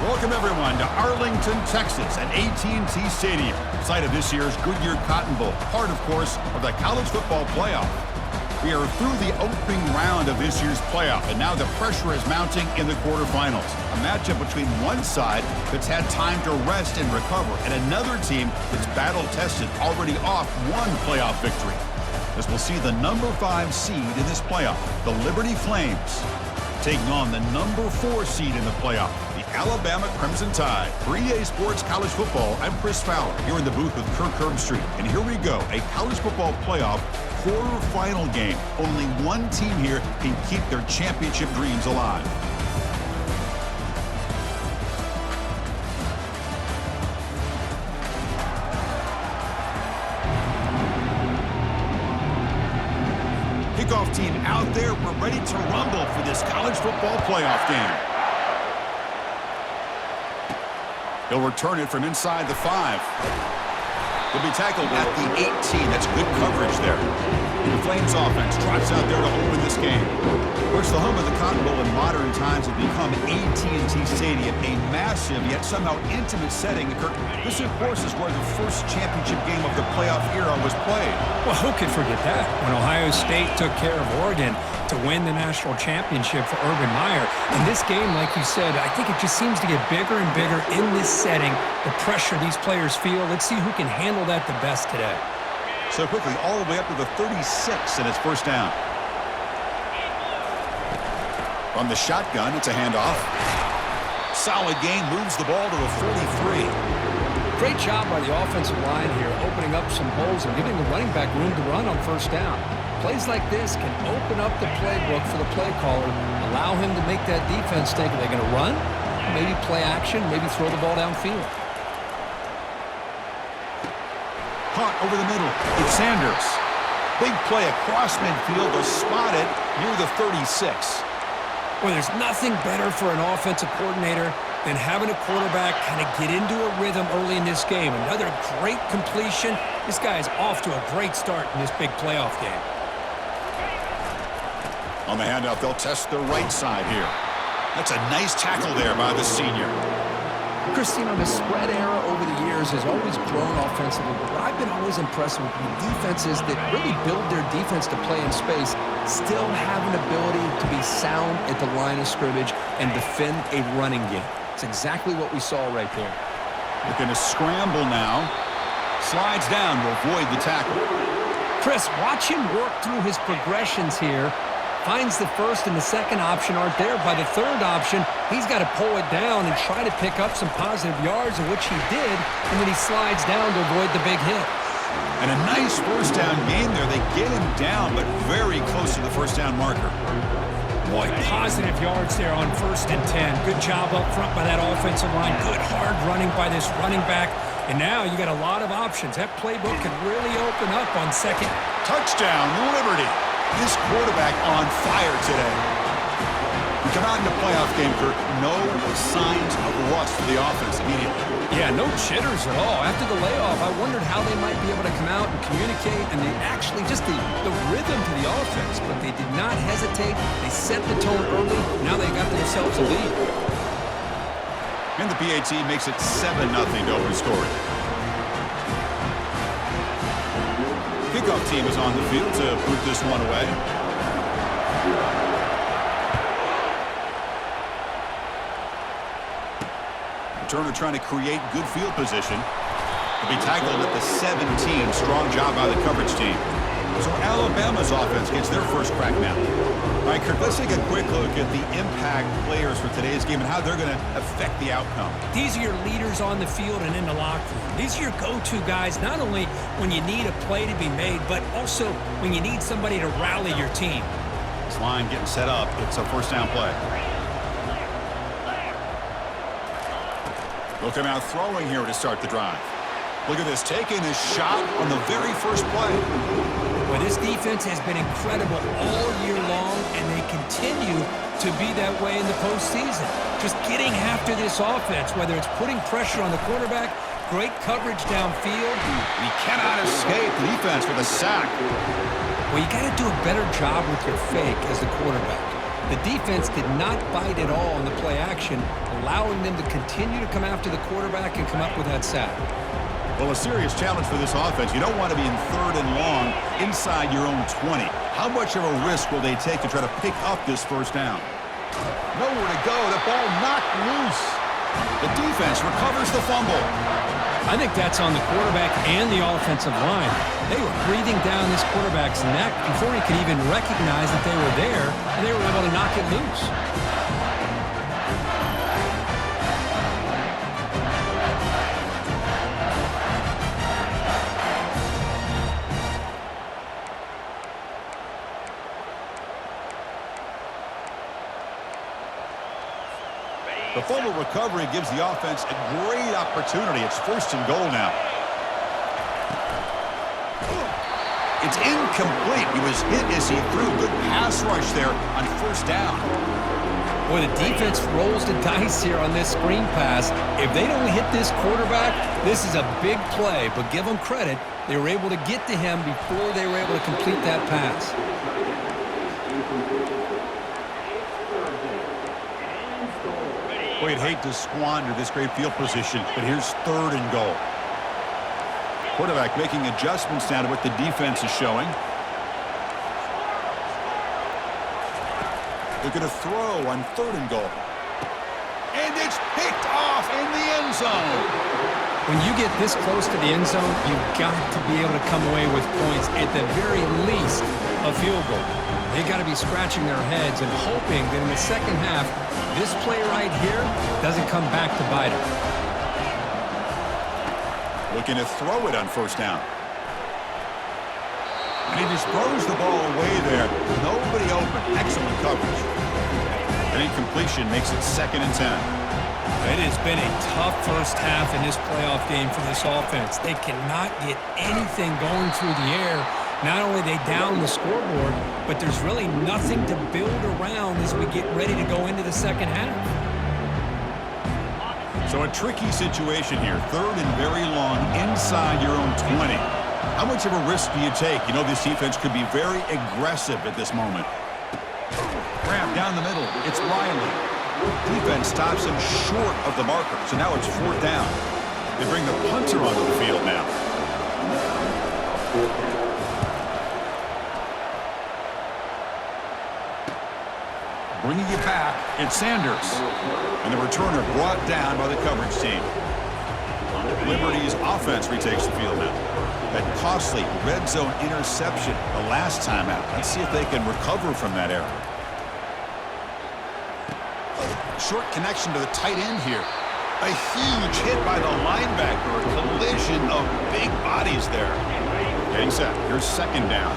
Welcome, everyone, to Arlington, Texas at AT&T Stadium, site of this year's Goodyear Cotton Bowl, part, of course, of the college football playoff. We are through the opening round of this year's playoff, and now the pressure is mounting in the quarterfinals. A matchup between one side that's had time to rest and recover, and another team that's battle-tested, already off one playoff victory. As we'll see the number 5 seed in this playoff, the Liberty Flames, taking on the number 4 seed in the playoff, the Alabama Crimson Tide. For EA Sports College Football, I'm Chris Fowler, here in the booth with Kirk Herbstreit. And here we go, a college football playoff quarterfinal game. Only one team here can keep their championship dreams alive. Kickoff team out there. We're ready to rumble for this college football playoff game. He'll return it from inside the 5. He'll be tackled at the 18. That's good coverage there. The Flames offense trots out there to open this game. Of course, the home of the Cotton Bowl in modern times has become AT&T Stadium, a massive yet somehow intimate setting. This, of course, is where the first championship game of the playoff era was played. Well, who could forget that? When Ohio State took care of Oregon to win the national championship for Urban Meyer. In this game, like you said, I think it just seems to get bigger and bigger in this setting. The pressure these players feel. Let's see who can handle that the best today. So quickly, all the way up to the 36, and it's first down. From the shotgun, it's a handoff. Solid gain, moves the ball to the 43. Great job by the offensive line here, opening up some holes and giving the running back room to run on first down. Plays like this can open up the playbook for the play caller, allow him to make that defense think, are they going to run? Maybe play action, maybe throw the ball downfield. Caught over the middle. It's Sanders. Big play across midfield, was spotted near the 36. Well, there's nothing better for an offensive coordinator than having a quarterback kind of get into a rhythm early in this game. Another great completion. This guy is off to a great start in this big playoff game. On the handoff, they'll test the right side here. That's a nice tackle there by the senior. Christine, the spread era over the years has always grown offensively, but what I've been always impressed with defenses that really build their defense to play in space still have an ability to be sound at the line of scrimmage and defend a running game. It's exactly what we saw right there. Looking to scramble now. Slides down to avoid the tackle. Chris, watch him work through his progressions here. Finds the first and the second option aren't there. By the third option, he's got to pull it down and try to pick up some positive yards, of which he did, and then he slides down to avoid the big hit. And a nice first down game there. They get him down, but very close to the first down marker. Boy, positive yards there on 1st and 10. Good job up front by that offensive line. Good hard running by this running back. And now you got a lot of options. That playbook can really open up on second. Touchdown, Liberty. This quarterback on fire today. We come out in the playoff game, Kirk. No signs of rust for the offense immediately. Yeah, no jitters at all. After the layoff, I wondered how they might be able to come out and communicate, and they actually just the rhythm to the offense, but they did not hesitate. They set the tone early. Now they got themselves a lead. And the PAT makes it 7-0 to open scoring. Kickoff team is on the field to put this one away. Returner trying to create good field position. He'll be tackled at the 17. Strong job by the coverage team. So Alabama's offense gets their first crack now. All right, Kirk, let's take a quick look at the impact players for today's game and how they're going to affect the outcome. These are your leaders on the field and in the locker room. These are your go-to guys, not only when you need a play to be made, but also when you need somebody to rally your team. This line getting set up. It's a first down play. They'll come out throwing here to start the drive. Look at this, taking this shot on the very first play. Well, this defense has been incredible all year long, and they continue to be that way in the postseason. Just getting after this offense, whether it's putting pressure on the quarterback, great coverage downfield. He cannot escape the defense with a sack. Well, you got to do a better job with your fake as the quarterback. The defense did not bite at all on the play action, allowing them to continue to come after the quarterback and come up with that sack. Well, a serious challenge for this offense. You don't want to be in 3rd and long inside your own 20. How much of a risk will they take to try to pick up this first down? Nowhere to go. The ball knocked loose. The defense recovers the fumble. I think that's on the quarterback and the offensive line. They were breathing down this quarterback's neck before he could even recognize that they were there, and they were able to knock it loose. The fumble recovery gives the offense a great opportunity. It's 1st and goal now. It's incomplete. He was hit as he threw. Good pass rush there on 1st down. Boy, the defense rolls the dice here on this screen pass. If they don't hit this quarterback, this is a big play. But give them credit. They were able to get to him before they were able to complete that pass. Boy, I'd hate to squander this great field position, but here's 3rd and goal. Quarterback making adjustments now to what the defense is showing. They're going to throw on 3rd and goal. And it's picked off in the end zone. When you get this close to the end zone, you've got to be able to come away with points, at the very least, a field goal. They got to be scratching their heads and hoping that in the second half, this play right here doesn't come back to bite them. Looking to throw it on 1st down. And he just throws the ball away there. Nobody open. Excellent coverage. An incompletion makes it 2nd and 10. It has been a tough first half in this playoff game for this offense. They cannot get anything going through the air. Not only they down the scoreboard, but there's really nothing to build around as we get ready to go into the second half. So a tricky situation here. 3rd and very long inside your own 20. How much of a risk do you take? You know this defense could be very aggressive at this moment. Grab down the middle. It's Riley. Defense stops him short of the marker. So now it's 4th down. They bring the punter onto the field now. Bringing it back, it's Sanders. And the returner brought down by the coverage team. Liberty's offense retakes the field now. That costly red zone interception the last time out. Let's see if they can recover from that error. Short connection to the tight end here. A huge hit by the linebacker. A collision of big bodies there. Getting set. Here's 2nd down.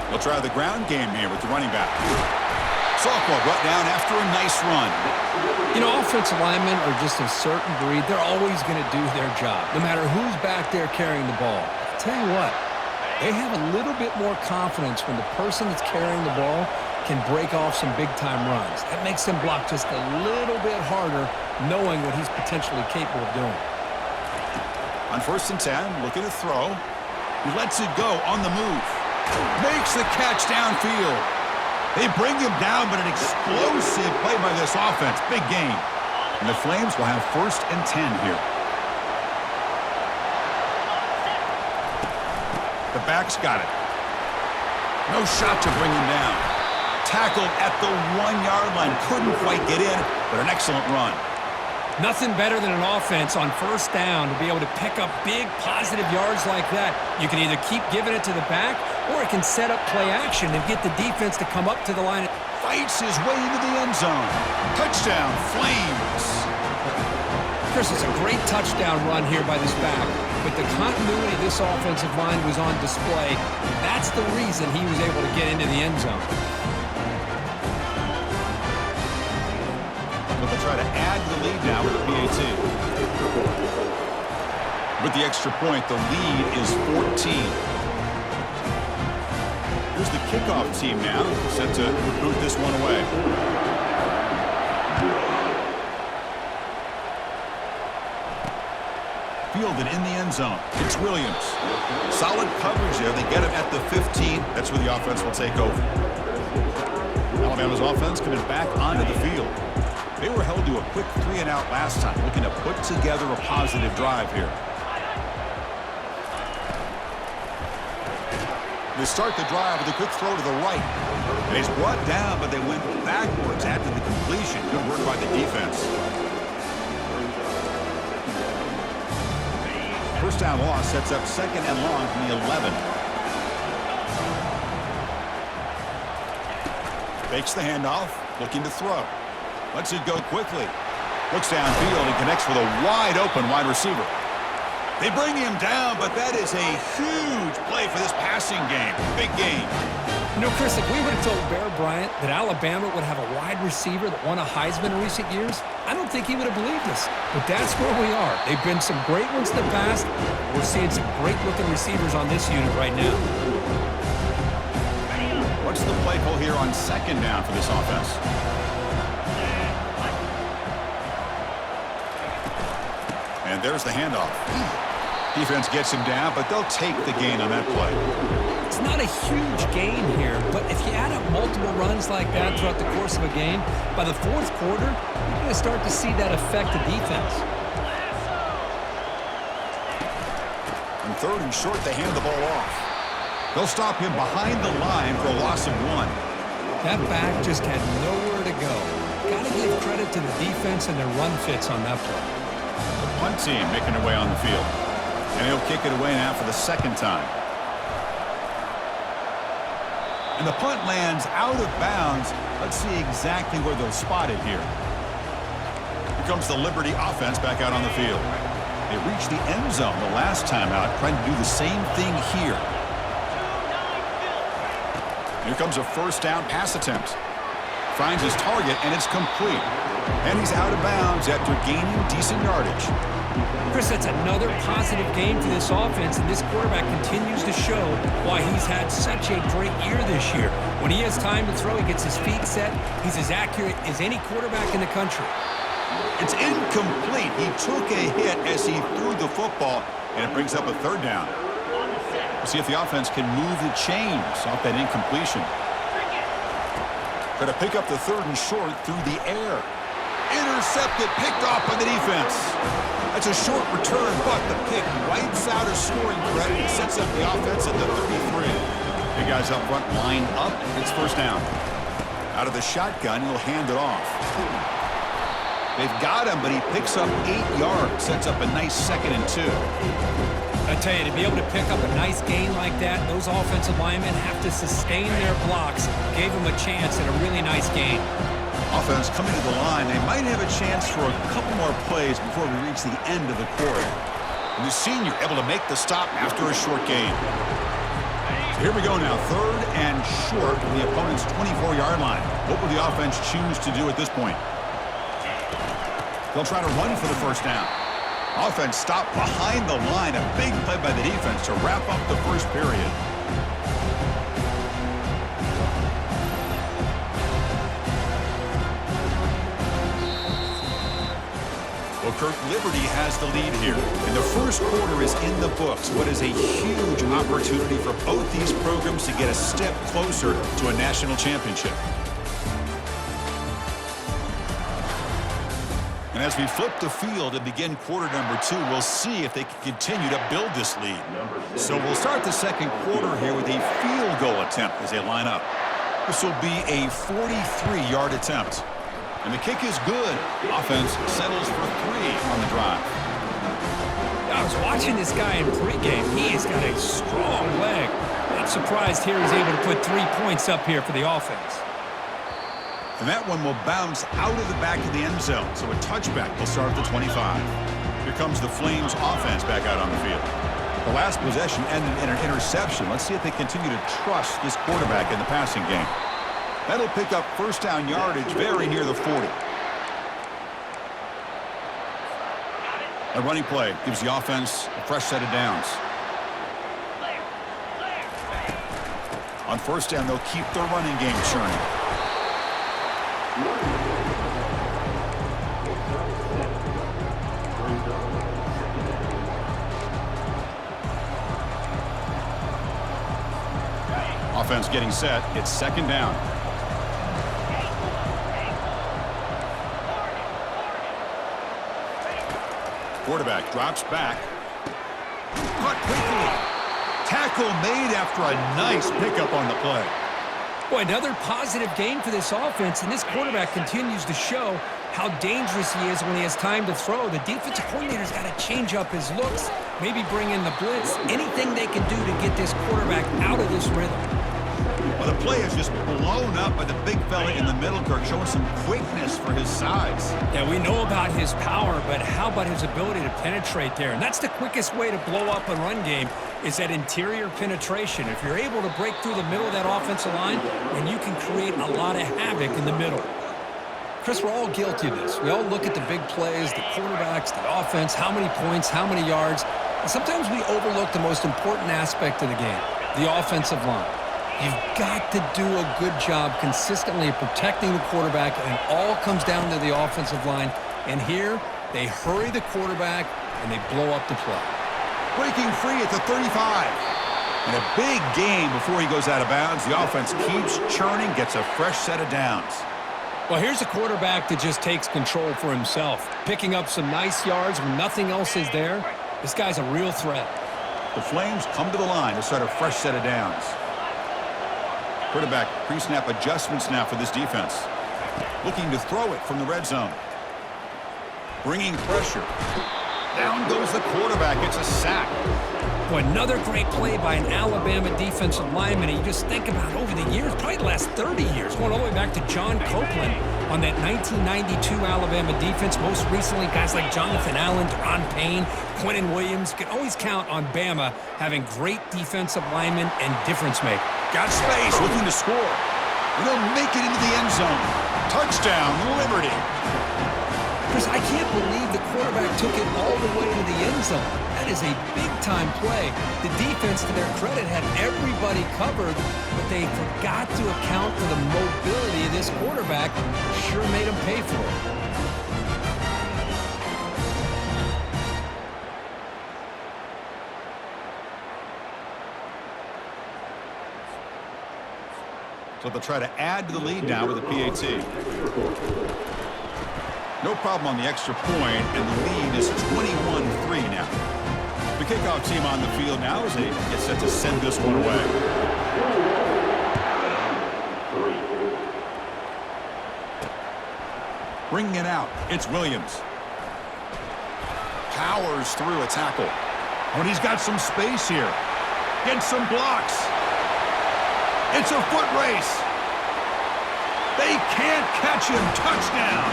They'll try the ground game here with the running back. Softball brought down after a nice run. You know, offensive linemen are just a certain breed. They're always going to do their job, no matter who's back there carrying the ball. I'll tell you what, they have a little bit more confidence when the person that's carrying the ball can break off some big-time runs. That makes them block just a little bit harder, knowing what he's potentially capable of doing. On 1st and 10, looking to throw. He lets it go on the move. Makes the catch downfield. They bring him down, but an explosive play by this offense. Big gain. And the Flames will have 1st and 10 here. The back's got it. No shot to bring him down. Tackled at the 1-yard line. Couldn't quite get in, but an excellent run. Nothing better than an offense on 1st down to be able to pick up big positive yards like that. You can either keep giving it to the back, or it can set up play action and get the defense to come up to the line. Fights his way into the end zone. Touchdown, Flames. Chris, it's a great touchdown run here by this back, but the continuity of this offensive line was on display. That's the reason he was able to get into the end zone. But they'll try to add to the lead now with a PAT. With the extra point, the lead is 14. Here's the kickoff team now, set to boot this one away. Fielded in the end zone. It's Williams. Solid coverage there. They get him at the 15. That's where the offense will take over. Alabama's offense coming back onto the field. They were held to a quick 3-and-out last time, looking to put together a positive drive here. They start the drive with a quick throw to the right. And he's brought down, but they went backwards after the completion. Good work by the defense. First down loss sets up 2nd and long from the 11. Fakes the handoff, looking to throw. Lets it go quickly. Looks downfield and connects with a wide-open wide receiver. They bring him down, but that is a huge play for this passing game. Big game. You know, Chris, if we would have told Bear Bryant that Alabama would have a wide receiver that won a Heisman in recent years, I don't think he would have believed us. But that's where we are. They've been some great ones in the past. We're seeing some great-looking receivers on this unit right now. What's the play call here on 2nd down for this offense? And there's the handoff. Defense gets him down, but they'll take the gain on that play. It's not a huge gain here, but if you add up multiple runs like that throughout the course of a game, by the 4th quarter, you're going to start to see that affect the defense. On 3rd and short, they hand the ball off. They'll stop him behind the line for a loss of 1. That back just had nowhere to go. Got to give credit to the defense and their run fits on that play. The punt team making their way on the field. And he'll kick it away now for the 2nd time. And the punt lands out of bounds. Let's see exactly where they'll spot it here. Here comes the Liberty offense back out on the field. They reached the end zone the last time out, trying to do the same thing here. Here comes a 1st down pass attempt. Finds his target, and it's complete. And he's out of bounds after gaining decent yardage. Chris, that's another positive game for this offense, and this quarterback continues to show why he's had such a great year this year. When he has time to throw, he gets his feet set. He's as accurate as any quarterback in the country. It's incomplete. He took a hit as he threw the football, and it brings up a 3rd down. We'll see if the offense can move the chains off that incompletion. Going to pick up the 3rd and short through the air. Intercepted, picked off by the defense. That's a short return, but the pick wipes out a scoring threat and sets up the offense at the 33. The guys up front line up. It's 1st down. Out of the shotgun, he'll hand it off. They've got him, but he picks up 8 yards. Sets up a nice 2nd and 2. I tell you, to be able to pick up a nice gain like that, those offensive linemen have to sustain their blocks. Gave them a chance at a really nice gain. Offense coming to the line. They might have a chance for a couple more plays before we reach the end of the quarter. And the senior able to make the stop after a short gain. So here we go now. 3rd and short from the opponent's 24-yard line. What will the offense choose to do at this point? They'll try to run for the 1st down. Offense stopped behind the line. A big play by the defense to wrap up the 1st period. Well, Kirk, Liberty has the lead here. And the 1st quarter is in the books. What is a huge opportunity for both these programs to get a step closer to a national championship. And as we flip the field and begin quarter number 2, we'll see if they can continue to build this lead. So we'll start the 2nd quarter here with a field goal attempt as they line up. This will be a 43-yard attempt. And the kick is good. Offense settles for 3 on the drive. I was watching this guy in pregame. He has got a strong leg. Not surprised here he's able to put 3 points up here for the offense. And that one will bounce out of the back of the end zone. So a touchback will start at the 25. Here comes the Flames offense back out on the field. The last possession ended in an interception. Let's see if they continue to trust this quarterback in the passing game. That'll pick up 1st down yardage very near the 40. A running play gives the offense a fresh set of downs. On 1st down, they'll keep their running game churning. offense getting set. It's second down. Quarterback drops back. Caught quickly. Tackle made after a nice pickup on the play. Boy, another positive game for this offense, and this quarterback continues to show how dangerous he is when he has time to throw. The defensive coordinator's got to change up his looks, maybe bring in the blitz, anything they can do to get this quarterback out of this rhythm. Well, the play is just blown up by the big fella in the middle, Kirk, showing some quickness for his size. Yeah, we know about his power, but how about his ability to penetrate there? And that's the quickest way to blow up a run game is that interior penetration. If you're able to break through the middle of that offensive line, then you can create a lot of havoc in the middle. Chris, we're all guilty of this. We all look at the big plays, the quarterbacks, the offense, how many points, how many yards. And sometimes we overlook the most important aspect of the game, the offensive line. You've got to do a good job consistently protecting the quarterback, and it all comes down to the offensive line. And here, they hurry the quarterback, and they blow up the play. Breaking free at the 35. And a big gain before he goes out of bounds. The offense keeps churning, gets a fresh set of downs. Well, here's a quarterback that just takes control for himself, picking up some nice yards when nothing else is there. This guy's a real threat. The Flames come to the line to start a fresh set of downs. Quarterback pre-snap adjustments now for this defense. Looking to throw it from the red zone. Bringing pressure. Down goes the quarterback. It's a sack. Boy, another great play by an Alabama defensive lineman. And you just think about over the years, probably the last 30 years, going all the way back to John Copeland on that 1992 Alabama defense. Most recently, guys like Jonathan Allen, Deron Payne, Quentin Williams. You can always count on Bama having great defensive linemen and difference makers. Got space, looking to score. And they'll make it into the end zone. Touchdown, Liberty. Chris, I can't believe the quarterback took it all the way to the end zone. That is a big-time play. The defense, to their credit, had everybody covered, but they forgot to account for the mobility of this quarterback. Sure made him pay for it. So they'll try to add to the lead now with a PAT. No problem on the extra point, and the lead is 21-3 now. The kickoff team on the field now as they get set to send this one away. Bringing it out, it's Williams. Powers through a tackle. Oh, and he's got some space here. Gets some blocks. It's a foot race. They can't catch him. Touchdown.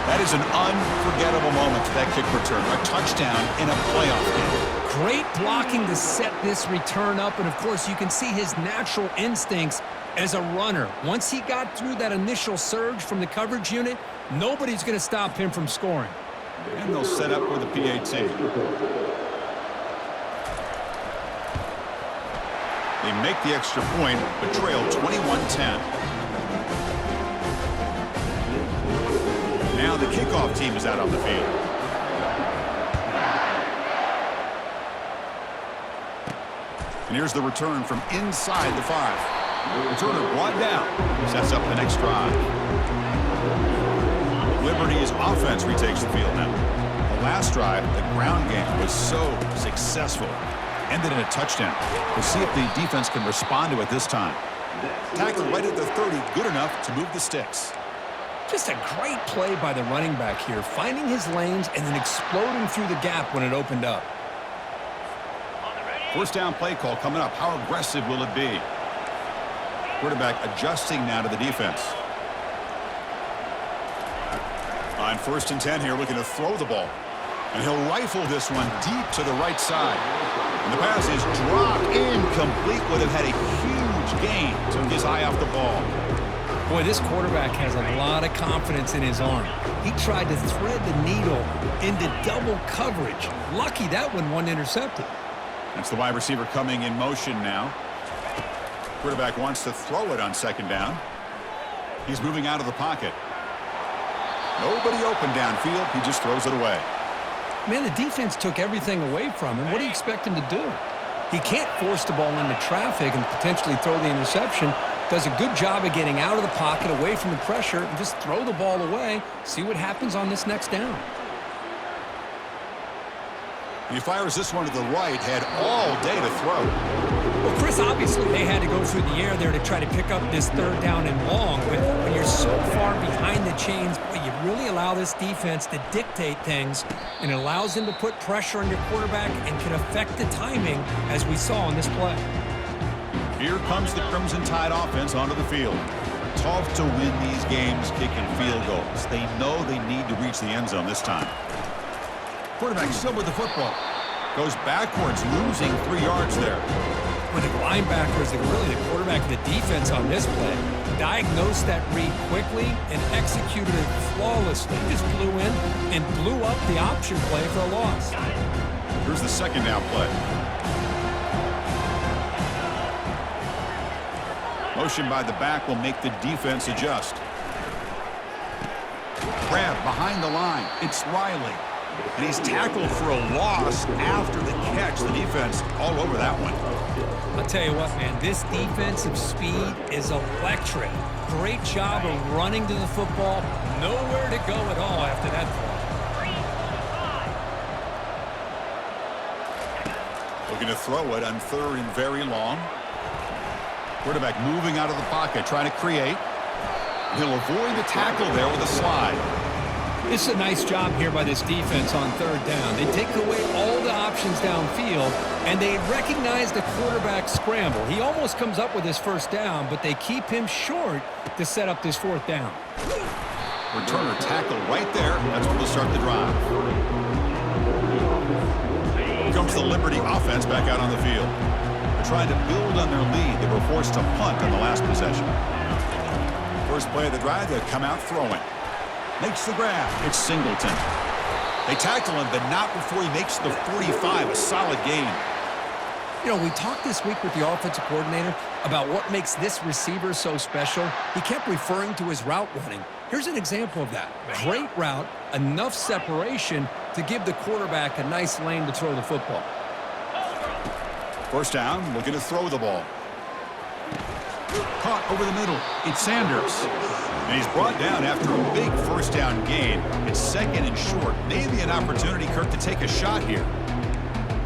That is an unforgettable moment for that kick return. A touchdown in a playoff game. Great blocking to set this return up, and of course you can see his natural instincts as a runner. Once he got through that initial surge from the coverage unit, nobody's going to stop him from scoring. And they'll set up with a PAT. They make the extra point, but trail 21-10. Now the kickoff team is out on the field. And here's the return from inside the 5. Returner brought down. Sets up the next drive. Liberty's offense retakes the field now. The last drive, the ground game was so successful. Ended in a touchdown. We'll see if the defense can respond to it this time. Tackle right at the 30, good enough to move the sticks. Just a great play by the running back here, finding his lanes and then exploding through the gap when it opened up. First down play call coming up. How aggressive will it be? Quarterback adjusting now to the defense. On 1st and 10 here, looking to throw the ball. And he'll rifle this one deep to the right side. And the pass is dropped incomplete. Would have had a huge gain. Took his eye off the ball. Boy, this quarterback has a lot of confidence in his arm. He tried to thread the needle into double coverage. Lucky that one wasn't intercepted. That's the wide receiver coming in motion now. Quarterback wants to throw it on 2nd down. He's moving out of the pocket. Nobody open downfield. He just throws it away. Man, the defense took everything away from him. What do you expect him to do? He can't force the ball into traffic and potentially throw the interception. Does a good job of getting out of the pocket, away from the pressure, and just throw the ball away. See what happens on this next down. He fires this one to the right, had all day to throw. Well, Chris, obviously they had to go through the air there to try to pick up this third down and long, but when you're so far behind the chains, boy, you really allow this defense to dictate things, and it allows them to put pressure on your quarterback and can affect the timing, as we saw on this play. Here comes the Crimson Tide offense onto the field. Tough to win these games kicking field goals. They know they need to reach the end zone this time. Quarterback still with the football. Goes backwards, losing 3 yards there. When the linebackers, really the quarterback of the defense on this play, diagnosed that read quickly and executed it flawlessly. Just flew in and blew up the option play for a loss. Here's the second down play. Motion by the back will make the defense adjust. Grab behind the line. It's Riley. And he's tackled for a loss after the catch. The defense all over that one. I'll tell you what, man, this defensive speed is electric. Great job of running to the football. Nowhere to go at all after that play. Looking to throw it on third and very long. Quarterback moving out of the pocket, trying to create. He'll avoid the tackle there with a slide. This is a nice job here by this defense on third down. They take away all the options downfield, and they recognize the quarterback scramble. He almost comes up with his first down, but they keep him short to set up this fourth down. Returner tackle right there. That's what will start the drive. Here comes the Liberty offense back out on the field. They're trying to build on their lead. They were forced to punt on the last possession. First play of the drive, they come out throwing. Makes the grab. It's Singleton. They tackle him, but not before he makes the 45, a solid gain. You know, we talked this week with the offensive coordinator about what makes this receiver so special. He kept referring to his route running. Here's an example of that. Great route, enough separation to give the quarterback a nice lane to throw the football. First down, looking to throw the ball. Caught over the middle. It's Sanders. And he's brought down after a big first down gain. It's second and short. Maybe an opportunity, Kirk, to take a shot here.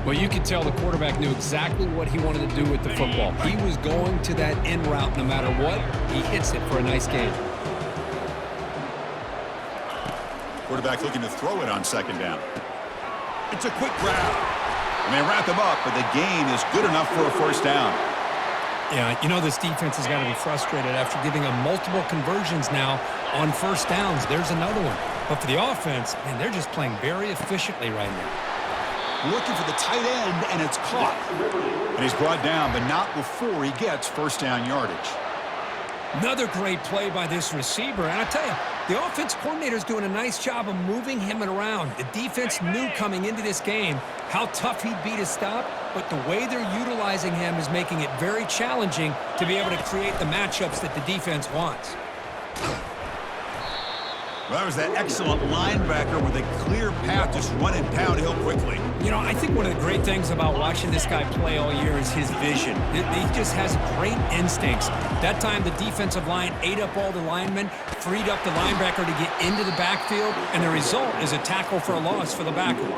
Well, you could tell the quarterback knew exactly what he wanted to do with the football. He was going to that in route no matter what. He hits it for a nice gain. Quarterback looking to throw it on second down. It's a quick grab. And they wrap him up, but the gain is good enough for a first down. Yeah, you know this defense has got to be frustrated after giving them multiple conversions now on first downs. There's another one. But for the offense, man, they're just playing very efficiently right now. Looking for the tight end, and it's caught. And he's brought down, but not before he gets first down yardage. Another great play by this receiver. And I tell you, the offense coordinator is doing a nice job of moving him around. The defense knew coming into this game how tough he'd be to stop, but the way they're utilizing him is making it very challenging to be able to create the matchups that the defense wants. Well, that was that excellent linebacker with a clear path, just running downhill quickly. You know, I think one of the great things about watching this guy play all year is his vision. He just has great instincts. That time, the defensive line ate up all the linemen, freed up the linebacker to get into the backfield, and the result is a tackle for a loss for the backer.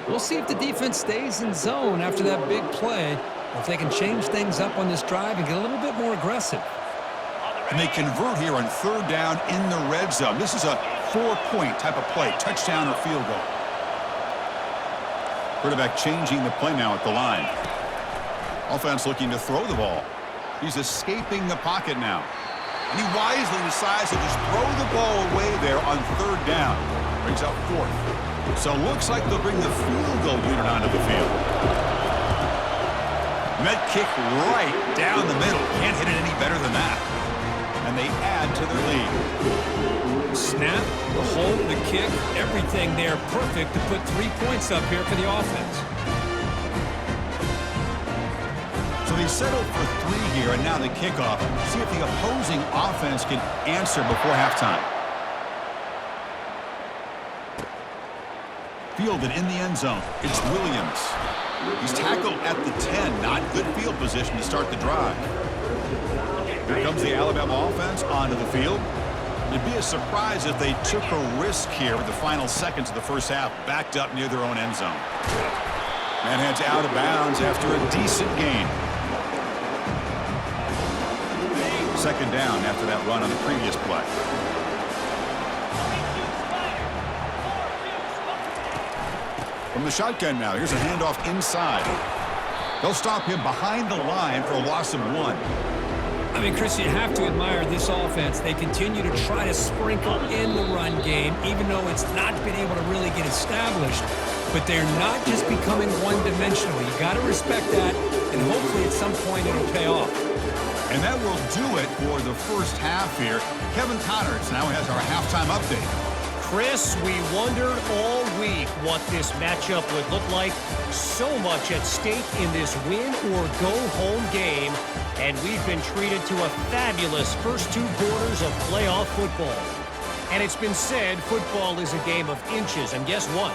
We'll see if the defense stays in zone after that big play, or if they can change things up on this drive and get a little bit more aggressive. And they convert here on third down in the red zone. This is a 4-point type of play, touchdown or field goal. Quarterback changing the play now at the line. Offense looking to throw the ball. He's escaping the pocket now. And he wisely decides to just throw the ball away there on third down. Brings up fourth. So looks like they'll bring the field goal unit onto the field. Met kick right down the middle. Can't hit it any better than that. And they add to their lead. Snap, the hold, the kick, everything there perfect to put 3 points up here for the offense. So they settled for 3 here, and now the kickoff. See if the opposing offense can answer before halftime. Fielded in the end zone. It's Williams. He's tackled at the 10. Not good field position to start the drive. Here comes the Alabama offense onto the field. It'd be a surprise if they took a risk here with the final seconds of the first half, backed up near their own end zone. And heads out of bounds after a decent gain. Second down after that run on the previous play. From the shotgun now, here's a handoff inside. They'll stop him behind the line for a loss of 1. I mean, Chris, you have to admire this offense. They continue to try to sprinkle in the run game, even though it's not been able to really get established. But they're not just becoming one-dimensional. You got to respect that, and hopefully at some point it'll pay off. And that will do it for the first half here. Kevin Connors now has our halftime update. Chris, we wondered all week what this matchup would look like. So much at stake in this win-or-go-home game. And we've been treated to a fabulous first 2 quarters of playoff football. And it's been said football is a game of inches. And guess what?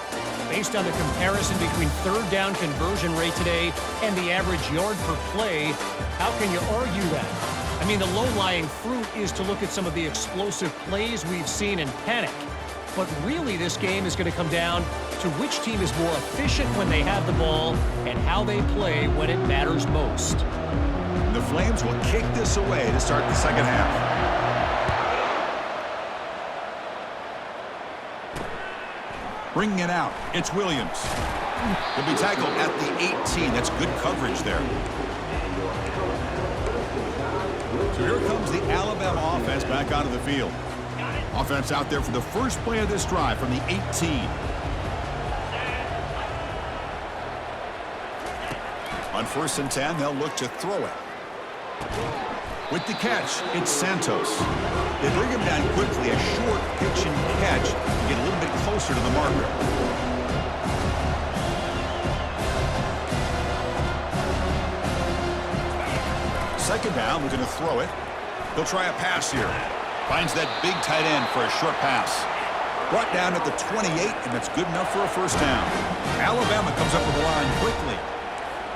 Based on the comparison between third down conversion rate today and the average yard per play, how can you argue that? I mean, the low-lying fruit is to look at some of the explosive plays we've seen in panic. But really, this game is going to come down to which team is more efficient when they have the ball and how they play when it matters most. The Flames will kick this away to start the second half. Bringing it out, it's Williams. He'll be tackled at the 18. That's good coverage there. So here comes the Alabama offense back onto the field. Offense out there for the first play of this drive from the 18. On 1st and 10, they'll look to throw it. With the catch, it's Santos. They bring him down quickly, a short pitch and catch to get a little bit closer to the marker. Second down, looking to throw it. He'll try a pass here. Finds that big tight end for a short pass. Brought down at the 28, and that's good enough for a first down. Alabama comes up with the line quickly.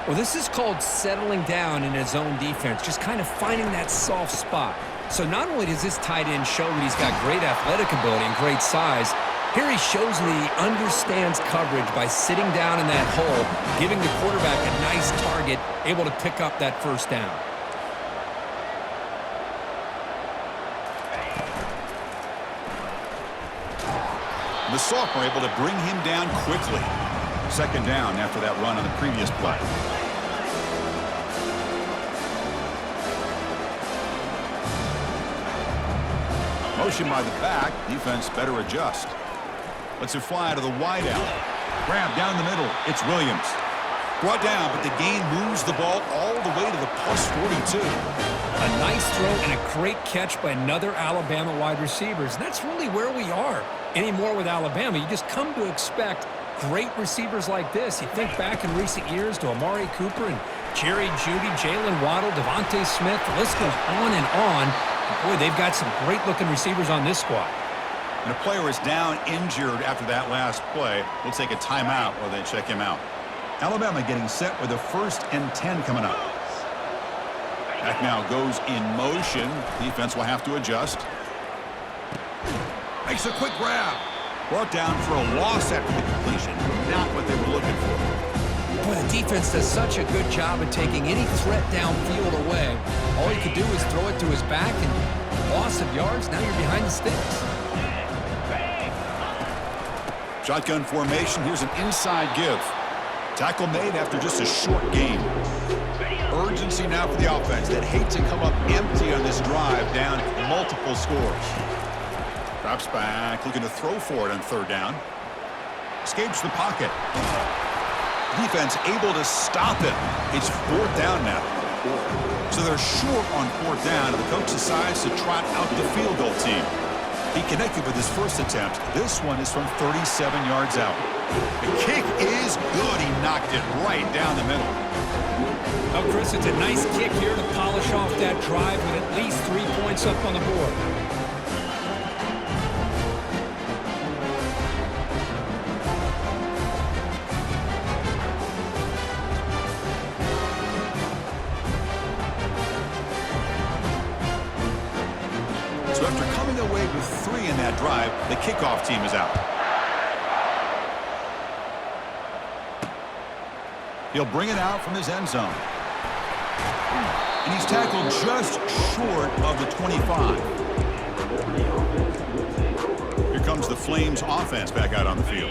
Well, this is called settling down in his own defense, just kind of finding that soft spot. So not only does this tight end show that he's got great athletic ability and great size, here he shows that he understands coverage by sitting down in that hole, giving the quarterback a nice target, able to pick up that first down. The sophomore able to bring him down quickly. Second down after that run on the previous play. Motion by the back. Defense better adjust. Lets it fly to the wide out. Grab down the middle. It's Williams. Brought down, but the gain moves the ball all the way to the plus 42. A nice throw and a great catch by another Alabama wide receivers. And that's really where we are anymore with Alabama. You just come to expect great receivers like this. You think back in recent years to Amari Cooper and Jerry Jeudy, Jalen Waddle, Devontae Smith. The list goes on and on. And boy, they've got some great-looking receivers on this squad. And a player is down injured after that last play. We'll take a timeout while they check him out. Alabama getting set with a 1st and 10 coming up. Back now goes in motion. Defense will have to adjust. Makes a quick grab. Brought down for a loss after the completion. Not what they were looking for. Boy, the defense does such a good job of taking any threat downfield away. All you could do is throw it to his back, and loss of yards, now you're behind the sticks. Shotgun formation. Here's an inside give. Tackle made after just a short gain. Urgency now for the offense that hate to come up empty on this drive, down multiple scores. Drops back, looking to throw for it on 3rd down. Escapes the pocket. Defense able to stop it. It's 4th down now. So they're short on 4th down, and the coach decides to trot out the field goal team. He connected with his first attempt. This one is from 37 yards out. The kick is good. He knocked it right down the middle. Oh, Chris, it's a nice kick here to polish off that drive with at least 3 points up on the board. that drive, the kickoff team is out. He'll bring it out from his end zone. And he's tackled just short of the 25. Here comes the Flames offense back out on the field.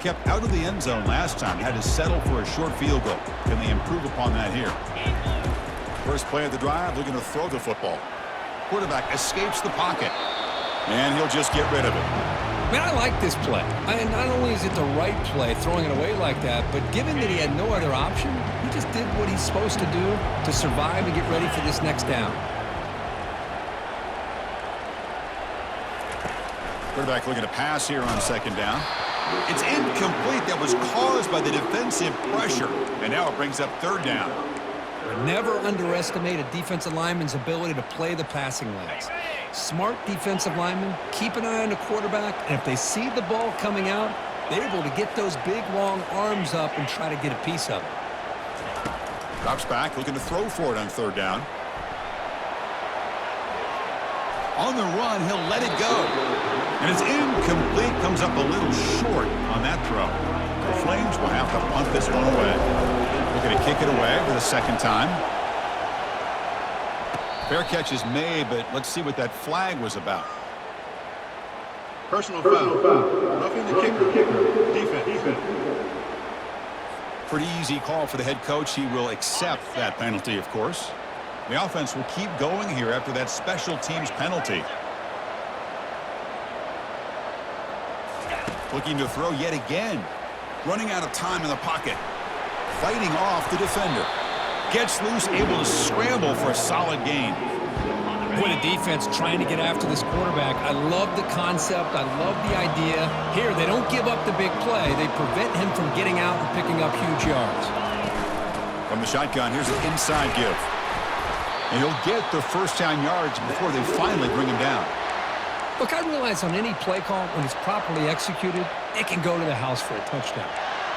Kept out of the end zone last time. Had to settle for a short field goal. Can they improve upon that here? First play of the drive, looking to throw the football. Quarterback escapes the pocket. And he'll just get rid of it. Man, I like this play. And not only is it the right play, throwing it away like that, but given that he had no other option, he just did what he's supposed to do to survive and get ready for this next down. Quarterback looking to pass here on second down. It's incomplete. That was caused by the defensive pressure. And now it brings up third down. Never underestimate a defensive lineman's ability to play the passing lanes. Smart defensive linemen keep an eye on the quarterback, and if they see the ball coming out, they're able to get those big, long arms up and try to get a piece of it. Drops back, looking to throw for it on third down. On the run, he'll let it go. And it's incomplete, comes up a little short on that throw. The Flames will have to punt this one away. Looking to kick it away for the second time. Fair catch is made, but let's see what that flag was about. Personal foul. Roughing the kicker. Defense. Pretty easy call for the head coach. He will accept that penalty, of course. The offense will keep going here after that special teams penalty. Looking to throw yet again. Running out of time in the pocket. Fighting off the defender. Gets loose, able to scramble for a solid gain. What a defense trying to get after this quarterback. I love the concept. I love the idea. Here, they don't give up the big play. They prevent him from getting out and picking up huge yards. From the shotgun, here's an inside give. And he'll get the first down yards before they finally bring him down. Look, I realize on any play call, when it's properly executed, it can go to the house for a touchdown.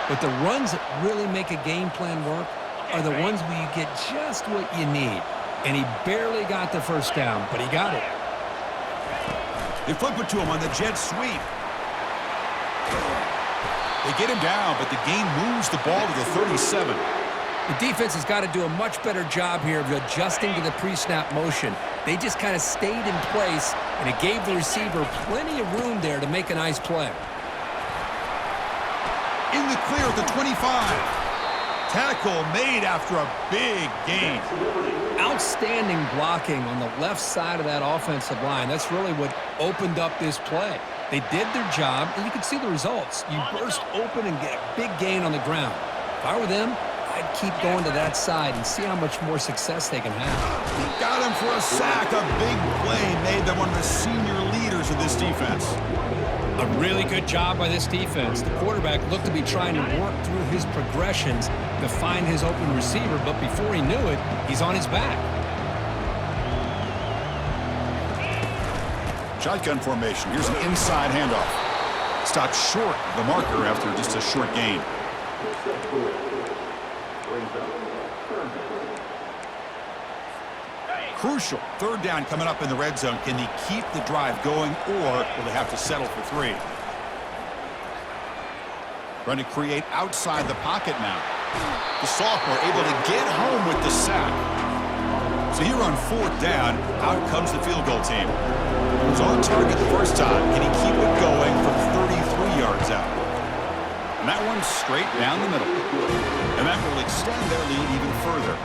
But the runs that really make a game plan work are the ones where you get just what you need. And he barely got the first down, but he got it. They flip it to him on the jet sweep. They get him down, but the gain moves the ball to the 37. The defense has got to do a much better job here of adjusting to the pre-snap motion. They just kind of stayed in place, and it gave the receiver plenty of room there to make a nice play. In the clear at the 25. Tackle made after a big gain. Outstanding blocking on the left side of that offensive line. That's really what opened up this play. They did their job, and you can see the results. You burst open and get a big gain on the ground. If I were them, I'd keep going to that side and see how much more success they can have. Got him for a sack. A big play made them one of the senior leaders of this defense. A really good job by this defense. The quarterback looked to be trying to work through his progressions to find his open receiver, but before he knew it, he's on his back. Shotgun formation. Here's an inside handoff. Stopped short of the marker after just a short gain. Crucial. Third down coming up in the red zone. Can they keep the drive going, or will they have to settle for 3? Trying to create outside the pocket now. The sophomore able to get home with the sack. So here on fourth down, out comes the field goal team. It was on target the first time. Can he keep it going from 33 yards out? And that one's straight down the middle. And that will extend their lead even further.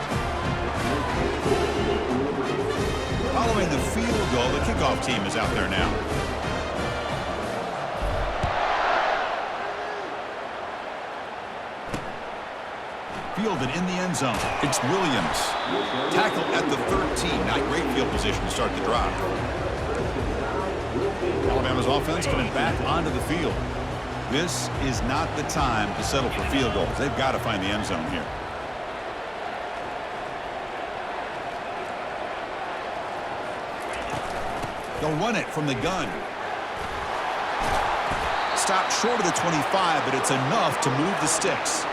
Following the field goal, the kickoff team is out there now. Fielded in the end zone. It's Williams. Tackle at the 13. Not great field position to start the drive. Alabama's offense coming back onto the field. This is not the time to settle for field goals. They've got to find the end zone here. They'll run it from the gun. Stopped short of the 25, but it's enough to move the sticks.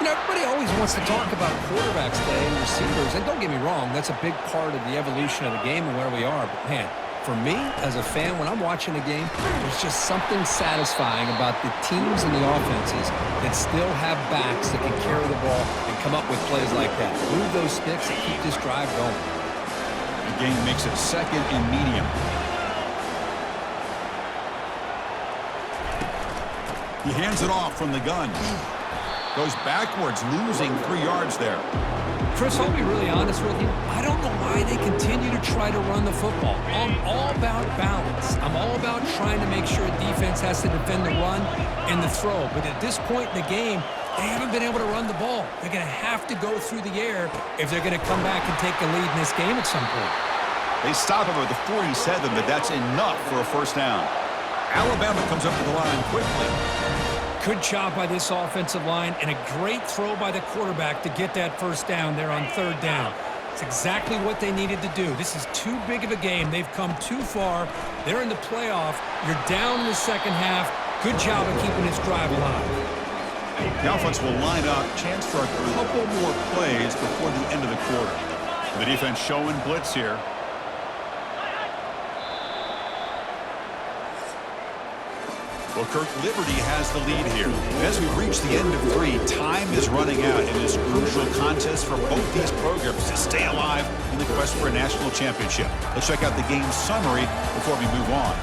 You know, everybody always wants to talk about quarterbacks today and receivers, and don't get me wrong, that's a big part of the evolution of the game and where we are. But, man, For me, as a fan, when I'm watching a game, there's just something satisfying about the teams and the offenses that still have backs that can carry the ball and come up with plays like that. Move those sticks and keep this drive going. The game makes it 2nd and medium. He hands it off from the gun. Goes backwards, losing 3 yards there. Chris, I'll be really honest with you. I don't know why they continue to try to run the football. I'm all about balance. I'm all about trying to make sure defense has to defend the run and the throw. But at this point in the game, they haven't been able to run the ball. They're going to have to go through the air if they're going to come back and take the lead in this game at some point. They stop him at the 47, but that's enough for a first down. Alabama comes up to the line quickly. Good job by this offensive line and a great throw by the quarterback to get that first down there on 3rd down. It's exactly what they needed to do. This is too big of a game. They've come too far. They're in the playoff. You're down in the second half. Good job of keeping this drive alive. The offense will line up. Chance for a couple more plays before the end of the quarter. The defense showing blitz here. Well, Kirk, Liberty has the lead here. As we reach the end of 3, time is running out in this crucial contest for both these programs to stay alive in the quest for a national championship. Let's check out the game summary before we move on.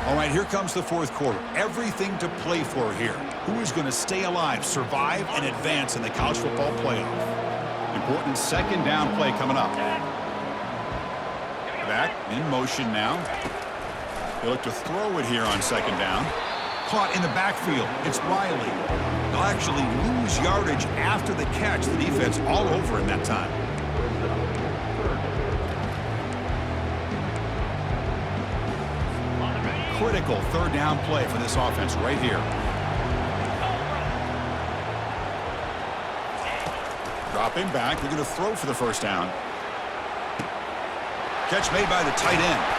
All right, here comes the 4th quarter. Everything to play for here. Who is going to stay alive, survive, and advance in the college football playoff? Important 2nd down play coming up. Back in motion now. They look to throw it here on 2nd down. Caught in the backfield. It's Riley. They'll actually lose yardage after the catch. The defense all over in that time. Critical 3rd down play for this offense right here. Dropping back. They're going to throw for the first down. Catch made by the tight end.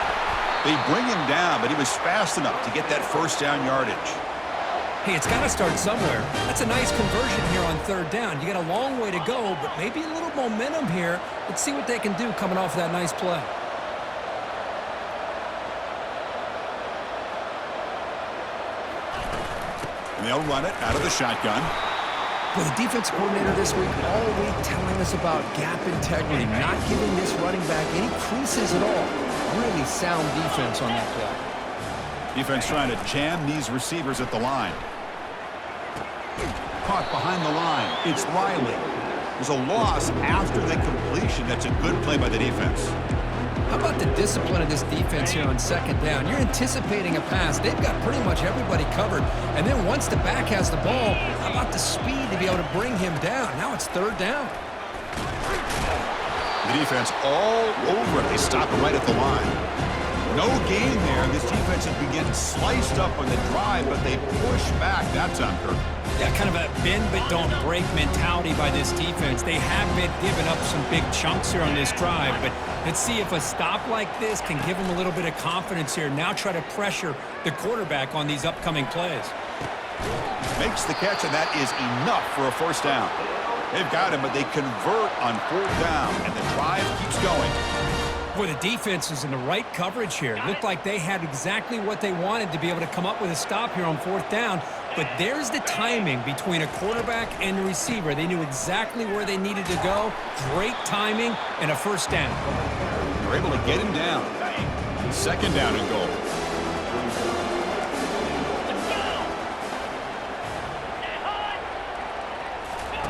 They bring him down, but he was fast enough to get that first down yardage. Hey, it's got to start somewhere. That's a nice conversion here on 3rd down. You got a long way to go, but maybe a little momentum here. Let's see what they can do coming off of that nice play. And they'll run it out of the shotgun. Well, the defense coordinator this week all week telling us about gap integrity, not giving this running back any creases at all. Really sound defense on that play. Defense trying to jam these receivers at the line. Caught behind the line. It's Riley. There's a loss after the completion. That's a good play by the defense. How about the discipline of this defense here on 2nd down? You're anticipating a pass. They've got pretty much everybody covered. And then once the back has the ball, how about the speed to be able to bring him down? Now it's 3rd down. The defense all over it. They stop it right at the line. No gain there. This defense has been getting sliced up on the drive, but they push back that time, Kirk. Yeah, kind of a bend but don't break mentality by this defense. They have been giving up some big chunks here on this drive, but let's see if a stop like this can give them a little bit of confidence here. Now try to pressure the quarterback on these upcoming plays. Makes the catch, and that is enough for a first down. They've got him, but they convert on 4th down, and the drive keeps going. Boy, the defense is in the right coverage here. It looked like they had exactly what they wanted to be able to come up with a stop here on 4th down. But there's the timing between a quarterback and the receiver. They knew exactly where they needed to go. Great timing and a first down. They're able to get him down. 2nd down and goal.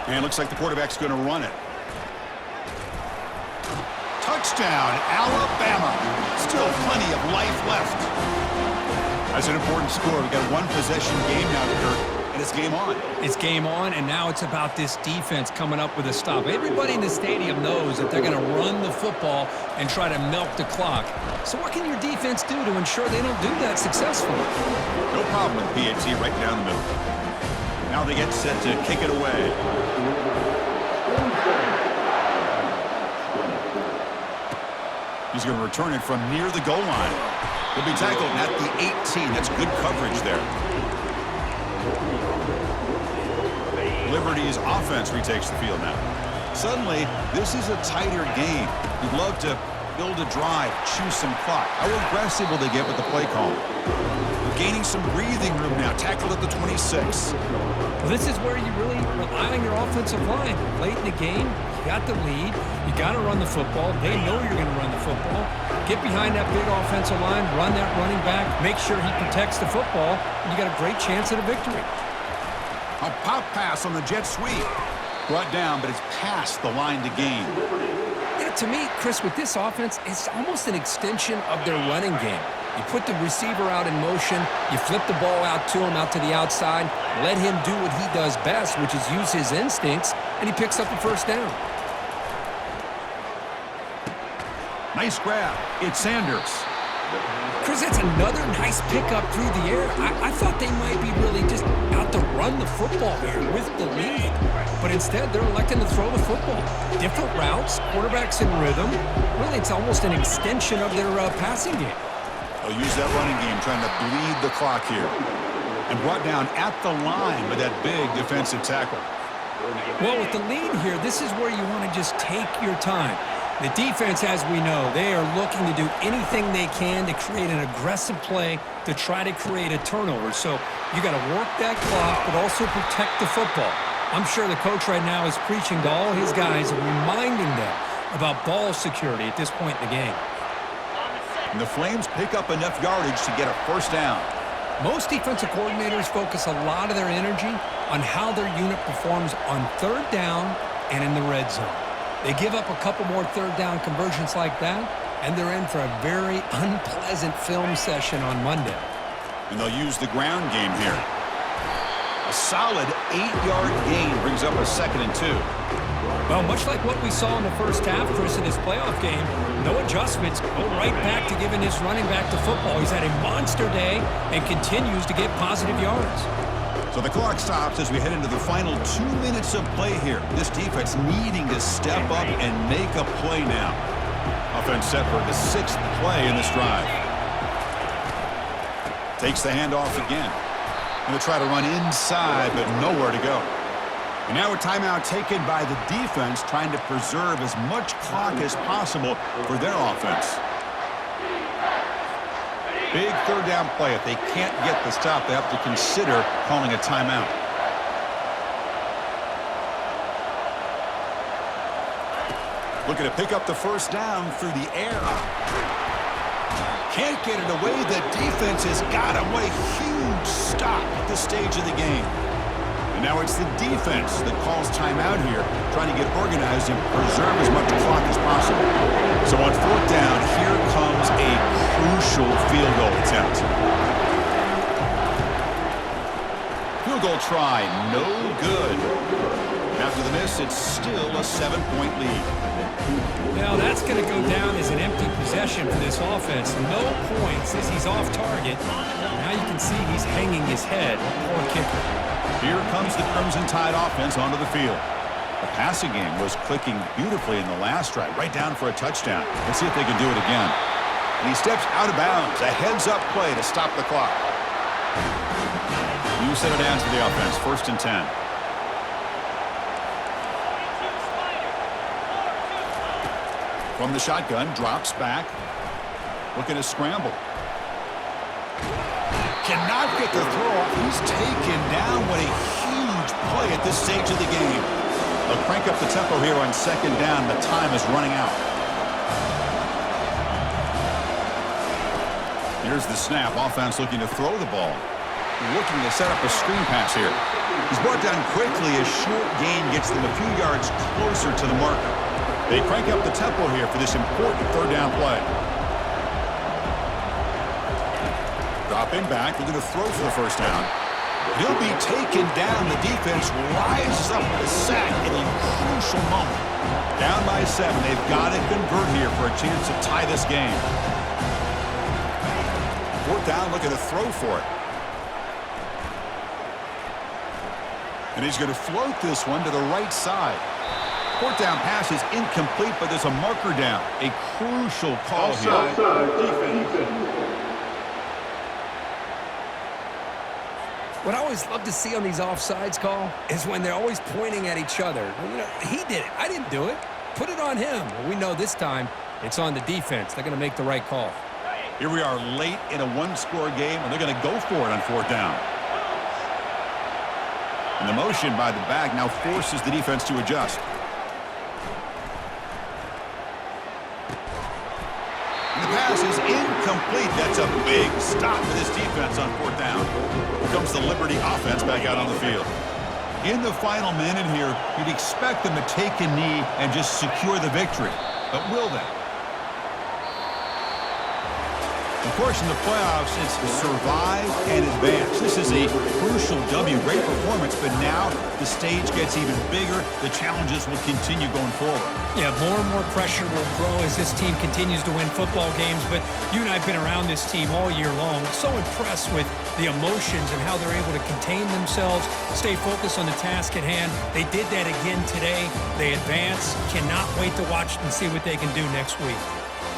And it looks like the quarterback's going to run it. Touchdown, Alabama. Still plenty of life left. That's an important score. We've got a 1-possession game now, Kirk, and it's game on. It's game on, and now it's about this defense coming up with a stop. Everybody in the stadium knows that they're going to run the football and try to milk the clock. So what can your defense do to ensure they don't do that successfully? No problem with PAT right down the middle. Now they get set to kick it away. He's going to return it from near the goal line. He'll be tackled at the 18. That's good coverage there. Liberty's offense retakes the field now. Suddenly, this is a tighter game. You'd love to build a drive, choose some clock. How aggressive will they get with the play call? They're gaining some breathing room now. Tackled at the 26. Well, this is where you really rely on your offensive line. Late in the game, you got the lead. You got to run the football. They know you're going to run the football. Get behind that big offensive line, run that running back, make sure he protects the football, and you got a great chance at a victory. A pop pass on the jet sweep. Brought down, but it's past the line to gain. Yeah, to me, Chris, with this offense, it's almost an extension of their running game. You put the receiver out in motion, you flip the ball out to him, out to the outside, let him do what he does best, which is use his instincts, and he picks up a first down. Nice grab. It's Sanders. Chris, that's another nice pickup through the air. I thought they might be really just out to run the football here with the lead. But instead, they're electing to throw the football. Different routes, quarterbacks in rhythm. Really, it's almost an extension of their passing game. They'll use that running game, trying to bleed the clock here. And brought down at the line with that big defensive tackle. Well, with the lead here, this is where you want to just take your time. The defense, as we know, they are looking to do anything they can to create an aggressive play to try to create a turnover. So you got to work that clock, but also protect the football. I'm sure the coach right now is preaching to all his guys and reminding them about ball security at this point in the game. And the Flames pick up enough yardage to get a first down. Most defensive coordinators focus a lot of their energy on how their unit performs on third down and in the red zone. They give up a couple more third down conversions like that, and they're in for a very unpleasant film session on Monday. And they'll use the ground game here. A solid 8-yard gain brings up a 2nd and 2. Well, much like what we saw in the first half, Chris, in this playoff game, no adjustments, go right back to giving his running back the football. He's had a monster day and continues to get positive yards. So the clock stops as we head into the final 2 minutes of play here. This defense needing to step up and make a play now. Offense set for the 6th play in this drive. Takes the handoff again. Going to try to run inside, but nowhere to go. And now a timeout taken by the defense, trying to preserve as much clock as possible for their offense. Big third down play. If they can't get the stop, they have to consider calling a timeout. Looking to pick up the first down through the air. Can't get it away. The defense has got him. What a huge stop at this stage of the game. And now it's the defense that calls timeout here, trying to get organized and preserve as much clock as possible. So on 4th down, here comes a crucial field goal attempt. Field goal try, no good. After the miss, it's still a 7-point lead. Well, that's going to go down as an empty possession for this offense. No points as he's off target. Now you can see he's hanging his head. Poor kicker. Here comes the Crimson Tide offense onto the field. The passing game was clicking beautifully in the last drive, right down for a touchdown. Let's see if they can do it again. And he steps out of bounds. A heads-up play to stop the clock. You set it down to the offense. 1st and 10. From the shotgun, drops back. Looking to scramble. Cannot get the throw off. He's taken down. What a huge play at this stage of the game. They'll crank up the tempo here on 2nd down. The time is running out. Here's the snap. Offense looking to throw the ball. Looking to set up a screen pass here. He's brought down quickly. A short gain gets them a few yards closer to the marker. They crank up the tempo here for this important 3rd down play. Dropping back, looking to throw for the first down. He'll be taken down. The defense rises up with a sack in a crucial moment. Down by 7. They've got to convert here for a chance to tie this game. 4th down, looking to throw for it. And he's going to float this one to the right side. 4th down pass is incomplete, but there's a marker down. A crucial call here. What I always love to see on these offsides call is when they're always pointing at each other. You know, he did it. I didn't do it. Put it on him. Well, we know this time It's on the defense. They're going to make the right call. Here we are late in a one-score game, and they're going to go for it on 4th down. And the motion by the back now forces the defense to adjust. And the pass is incomplete. That's a big stop for this defense on 4th down. Here comes the Liberty offense back out on the field. In the final minute here, you'd expect them to take a knee and just secure the victory. But will they? Of course, in the playoffs, it's survive and advance. This is a crucial W. Great performance, but now the stage gets even bigger. The challenges will continue going forward. Yeah, more and more pressure will grow as this team continues to win football games. But you and I have been around this team all year long. So impressed with the emotions and how they're able to contain themselves, stay focused on the task at hand. They did that again today. They advance. Cannot wait to watch and see what they can do next week.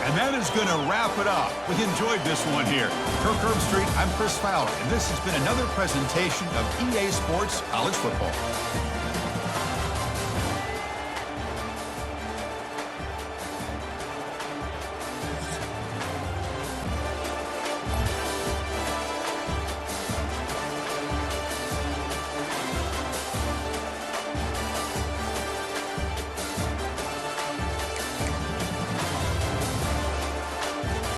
And that is going to wrap it up. We enjoyed this one here. Kirk Herbstreit, I'm Chris Fowler, and this has been another presentation of EA Sports College Football.